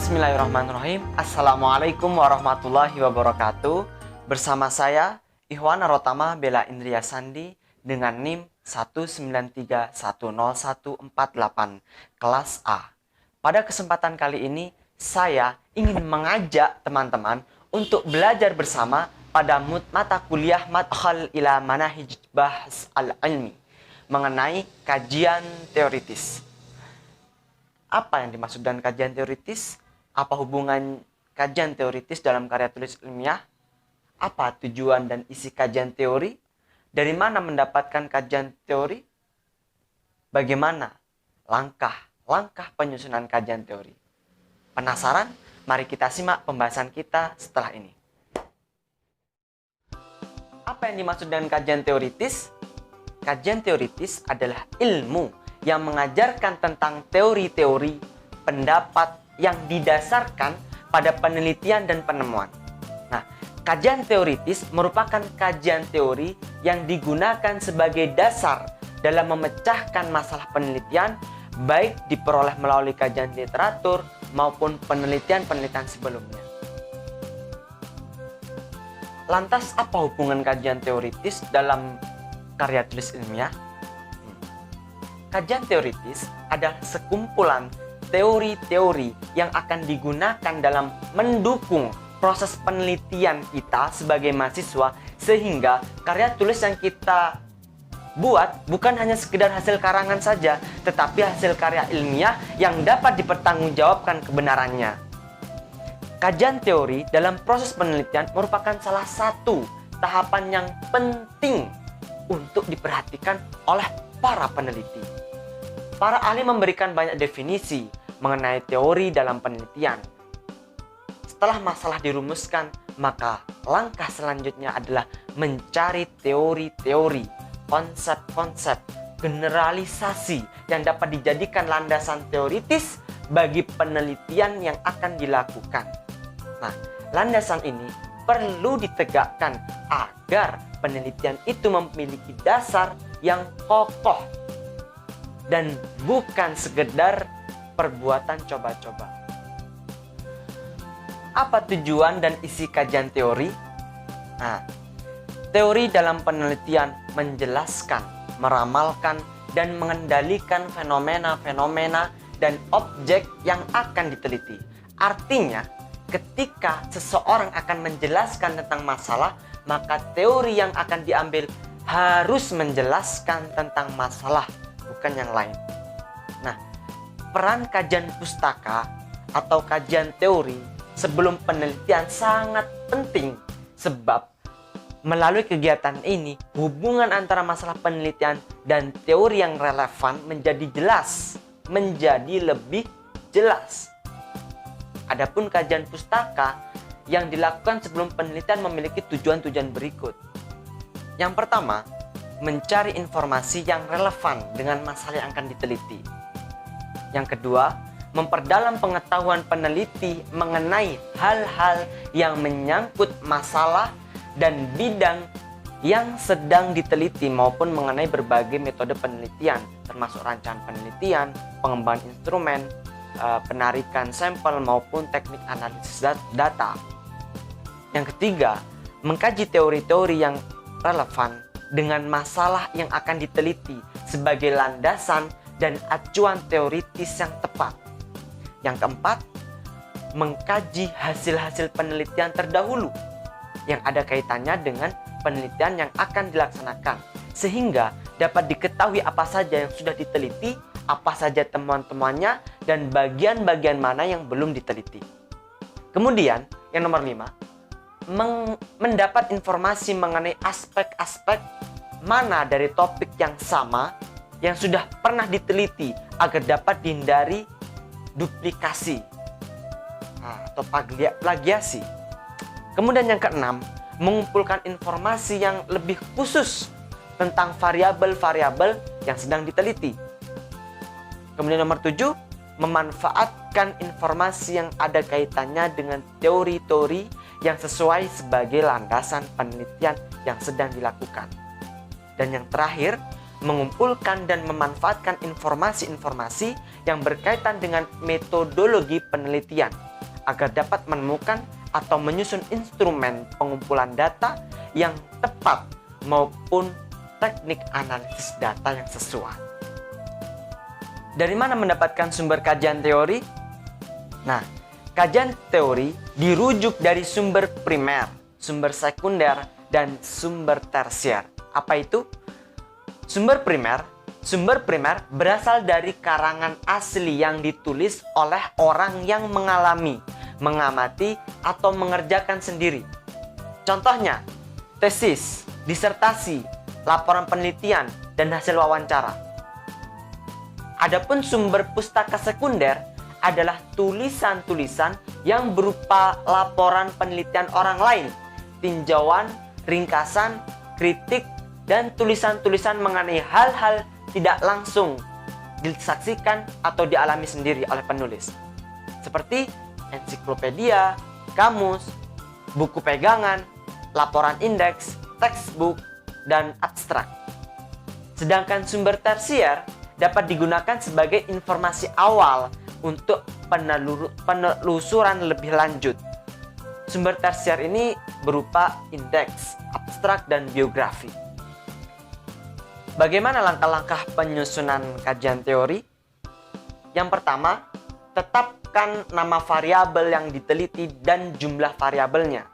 Bismillahirrahmanirrahim. Assalamualaikum warahmatullahi wabarakatuh. Bersama saya Ihwan Rotama Bella Indria Sandi dengan NIM 193101448 kelas A. Pada kesempatan kali ini saya ingin mengajak teman-teman untuk belajar bersama pada mata kuliah Madkhal ila Manahij Bahs al-Ilmi mengenai kajian teoritis. Apa yang dimaksud dengan kajian teoritis? Apa hubungan kajian teoritis dalam karya tulis ilmiah? Apa tujuan dan isi kajian teori? Dari mana mendapatkan kajian teori? Bagaimana langkah penyusunan kajian teori? Penasaran? Mari kita simak pembahasan kita setelah ini. Apa yang dimaksud dengan kajian teoritis? Kajian teoritis adalah ilmu yang mengajarkan tentang teori-teori, pendapat yang didasarkan pada penelitian dan penemuan. Nah, kajian teoritis merupakan kajian teori yang digunakan sebagai dasar dalam memecahkan masalah penelitian, baik diperoleh melalui kajian literatur maupun penelitian-penelitian sebelumnya. Lantas, apa hubungan kajian teoritis dalam karya tulis ilmiah? Kajian teoritis adalah sekumpulan teori-teori yang akan digunakan dalam mendukung proses penelitian kita sebagai mahasiswa, sehingga karya tulis yang kita buat bukan hanya sekedar hasil karangan saja, tetapi hasil karya ilmiah yang dapat dipertanggungjawabkan kebenarannya. Kajian teori dalam proses penelitian merupakan salah satu tahapan yang penting untuk diperhatikan oleh para peneliti. Para ahli memberikan banyak definisi mengenai teori dalam penelitian. Setelah masalah dirumuskan, maka langkah selanjutnya adalah mencari teori-teori, konsep-konsep, generalisasi yang dapat dijadikan landasan teoritis bagi penelitian yang akan dilakukan. Nah, landasan ini perlu ditegakkan agar penelitian itu memiliki dasar yang kokoh dan bukan sekedar perbuatan coba-coba. Apa tujuan dan isi kajian teori? Nah, teori dalam penelitian menjelaskan, meramalkan, dan mengendalikan fenomena-fenomena dan objek yang akan diteliti. Artinya, ketika seseorang akan menjelaskan tentang masalah, maka teori yang akan diambil harus menjelaskan tentang masalah, bukan yang lain. Nah, peran kajian pustaka atau kajian teori sebelum penelitian sangat penting, sebab melalui kegiatan ini hubungan antara masalah penelitian dan teori yang relevan menjadi lebih jelas. Adapun kajian pustaka yang dilakukan sebelum penelitian memiliki tujuan-tujuan berikut. Yang pertama, mencari informasi yang relevan dengan masalah yang akan diteliti. Yang kedua, memperdalam pengetahuan peneliti mengenai hal-hal yang menyangkut masalah dan bidang yang sedang diteliti maupun mengenai berbagai metode penelitian, termasuk rancangan penelitian, pengembangan instrumen, penarikan sampel maupun teknik analisis data. Yang ketiga, mengkaji teori-teori yang relevan dengan masalah yang akan diteliti sebagai landasan dan acuan teoritis yang tepat. Yang keempat, mengkaji hasil-hasil penelitian terdahulu yang ada kaitannya dengan penelitian yang akan dilaksanakan, sehingga dapat diketahui apa saja yang sudah diteliti, apa saja temuan-temuannya, dan bagian-bagian mana yang belum diteliti. Kemudian, yang nomor 5, mendapat informasi mengenai aspek-aspek mana dari topik yang sama yang sudah pernah diteliti agar dapat dihindari duplikasi atau plagiasi. Kemudian yang keenam, mengumpulkan informasi yang lebih khusus tentang variabel-variabel yang sedang diteliti. Kemudian nomor 7, memanfaatkan informasi yang ada kaitannya dengan teori-teori yang sesuai sebagai landasan penelitian yang sedang dilakukan. Dan yang terakhir, mengumpulkan dan memanfaatkan informasi-informasi yang berkaitan dengan metodologi penelitian agar dapat menemukan atau menyusun instrumen pengumpulan data yang tepat maupun teknik analisis data yang sesuai. Dari mana mendapatkan sumber kajian teori? Nah, kajian teori dirujuk dari sumber primer, sumber sekunder, dan sumber tersier. Apa itu? Sumber primer berasal dari karangan asli yang ditulis oleh orang yang mengalami, mengamati, atau mengerjakan sendiri. Contohnya, tesis, disertasi, laporan penelitian, dan hasil wawancara. Adapun sumber pustaka sekunder adalah tulisan-tulisan yang berupa laporan penelitian orang lain, tinjauan, ringkasan, kritik, dan tulisan-tulisan mengenai hal-hal tidak langsung disaksikan atau dialami sendiri oleh penulis. Seperti ensiklopedia, kamus, buku pegangan, laporan indeks, textbook, dan abstrak. Sedangkan sumber tersier dapat digunakan sebagai informasi awal untuk penelusuran lebih lanjut. Sumber tersier ini berupa indeks, abstrak, dan biografi. Bagaimana langkah-langkah penyusunan kajian teori? Yang pertama, tetapkan nama variabel yang diteliti dan jumlah variabelnya.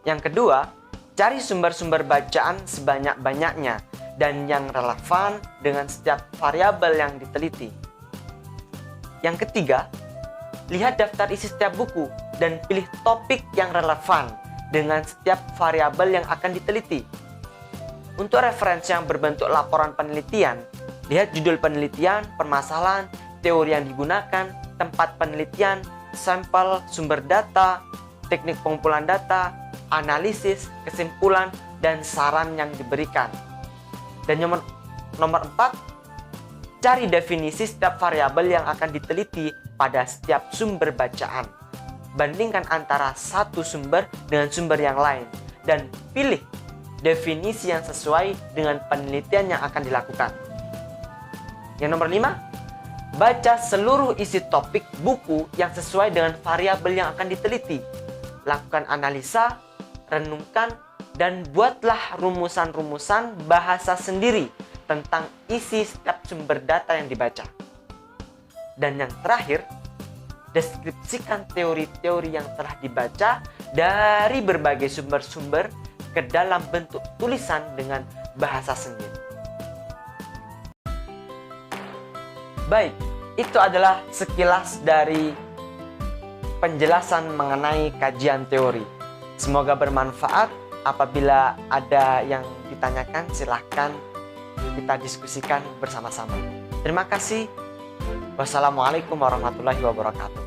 Yang kedua, cari sumber-sumber bacaan sebanyak-banyaknya dan yang relevan dengan setiap variabel yang diteliti. Yang ketiga, lihat daftar isi setiap buku dan pilih topik yang relevan dengan setiap variabel yang akan diteliti. Untuk referensi yang berbentuk laporan penelitian, lihat judul penelitian, permasalahan, teori yang digunakan, tempat penelitian, sampel, sumber data, teknik pengumpulan data, analisis, kesimpulan, dan saran yang diberikan. Dan nomor 4, cari definisi setiap variabel yang akan diteliti pada setiap sumber bacaan. Bandingkan antara satu sumber dengan sumber yang lain dan pilih definisi yang sesuai dengan penelitian yang akan dilakukan. Yang nomor 5, baca seluruh isi topik buku yang sesuai dengan variabel yang akan diteliti. Lakukan analisa, renungkan, dan buatlah rumusan-rumusan bahasa sendiri tentang isi setiap sumber data yang dibaca. Dan yang terakhir, deskripsikan teori-teori yang telah dibaca dari berbagai sumber-sumber ke dalam bentuk tulisan dengan bahasa sendiri. Baik, itu adalah sekilas dari penjelasan mengenai kajian teori. Semoga bermanfaat. Apabila ada yang ditanyakan, silahkan kita diskusikan bersama-sama. Terima kasih. Wassalamualaikum warahmatullahi wabarakatuh.